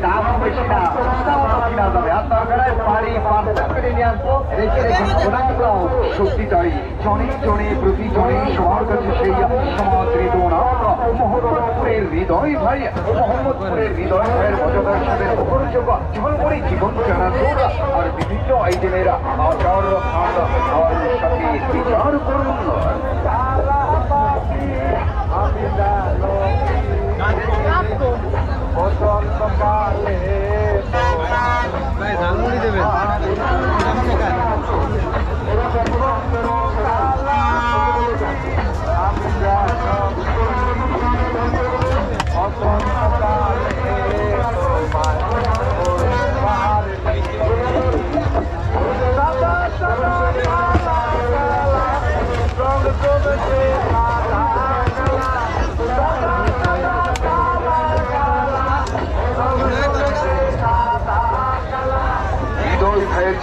দামও বেশি না, সস্তাও কিনা যাবে। আর দরকার বাড়ি পার্সেল করে নিয়ে আসবো, রেখে রেখে ওনাগুলো শক্তিটাই জনে জনে প্রতিজনে সবার কাছে সেই সমাদৃত নাম মোহাম্মদপুরের হৃদয় ভাই। মোহাম্মদপুরের হৃদয় ভাইয়ের মজাদার সাথে উপরযোগ ঝলমরে জীবন চানাচুর আর বিভিন্ন আইটেমের আচার খান আর সাথে বিচার করুন। ভাই ঝালমুড়ি দেবেন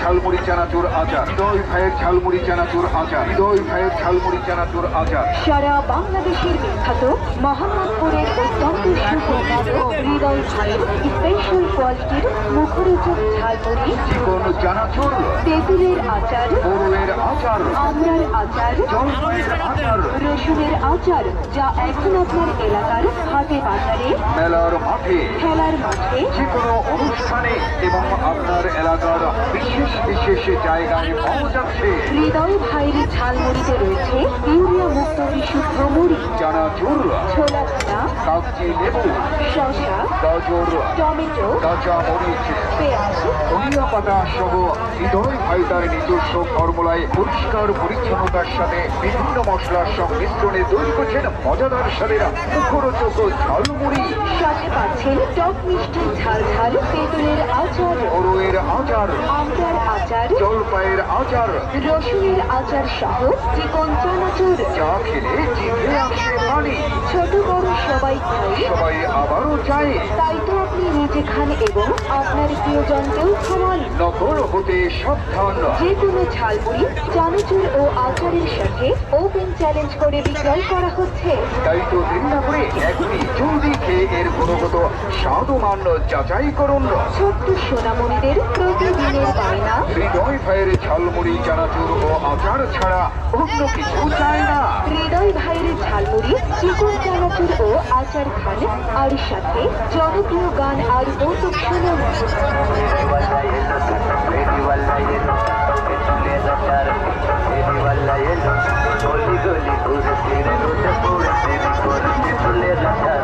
ঝালমুড়ি চানাচুর আচার, হৃদয় ভাইয়ের ঝালমুড়ি চানাচুর আচার, হৃদয় ভাইয়ের ঝালমুড়ি চানাচুর আচার। সারা বাংলাদেশের বিখ্যাত মোহাম্মদপুরের অত্যন্ত সুপরিচিত হৃদয় ভাইয়ের স্পেশাল কোয়ালিটির মুখরোচক ঝালমুড়ি, চিকন চানাচুর, তেঁতুলের আচার, গরুয়ের আচার, আমড়ার আচার, জলপাইয়ের আচার, রসুনের আচার, যা এখন আপনার এলাকার হাটে বাজারে, মেলার মাঠে, খেলার মাঠে, যে কোনো অনুষ্ঠানে এবং আপনার এলাকার বিশেষ বিশেষ জায়গায় পাওয়া যাচ্ছে। হৃদয় ভাইয়ের ঝালমুড়িতে রয়েছে ইউরিয়া মুক্ত বিশুদ্ধ মুড়ি, চানাচুর, ছোলা ছানা, কাগজি লেবু, শসা, গাজর, টমেটো, কাঁচা মরিচ, পেঁয়াজ, ধনিয়া পাতা সহ হৃদয় ভাই তার নিজস্ব ফর্মুলায় পরিষ্কার পরিচ্ছন্নতার সাথে বিভিন্ন মশলার সংমিশ্রণে তৈরি করছেন মজাদার স্বাদের মুখরোচক ঝালমুড়ি। সাথে পাচ্ছেন টক মিষ্টি ঝাল ঝাল তেঁতুলের আচার, গরুয়ের আচার, আমড়ার আচার, জলপাইয়ের আচার, রসুনের আচার সহ চিকন চানাচুর, যা খেলে জিভে আসে পানি। ছোট বড় সবাই খায়, সবাই আবারও চায়। তাই তো আপনি নিজে খান এবং আপনার প্রিয়জনকেও খাওয়ান। নকল হতে সাবধান। যে কোনো ঝালমুড়ি, চানাচুর ও আচারের সাথে ওপেন চ্যালেঞ্জ করে বিক্রয় করা হচ্ছে। তাই তো দেরি না করে এখনই জলদি খেয়ে এর গুণগত স্বাদ ও মান যাচাই করুন। ছোট্ট সোনামণিদের প্রতিদিনের বায়না, হৃদয় ভাইয়ের ঝালমুড়ি চানাচুর ও আচার ছাড়া অন্য কিছু চায় না। হৃদয় ভাইয়ের ঝালমুড়ি, চিকন চানাচুর ও আচার খান, আর সাথে জনপ্রিয় গান আর কৌতুক শুনুন। গলি গলি ঘুরে ফিরে রোদে পড়ে প্রেম করে চলে যাচার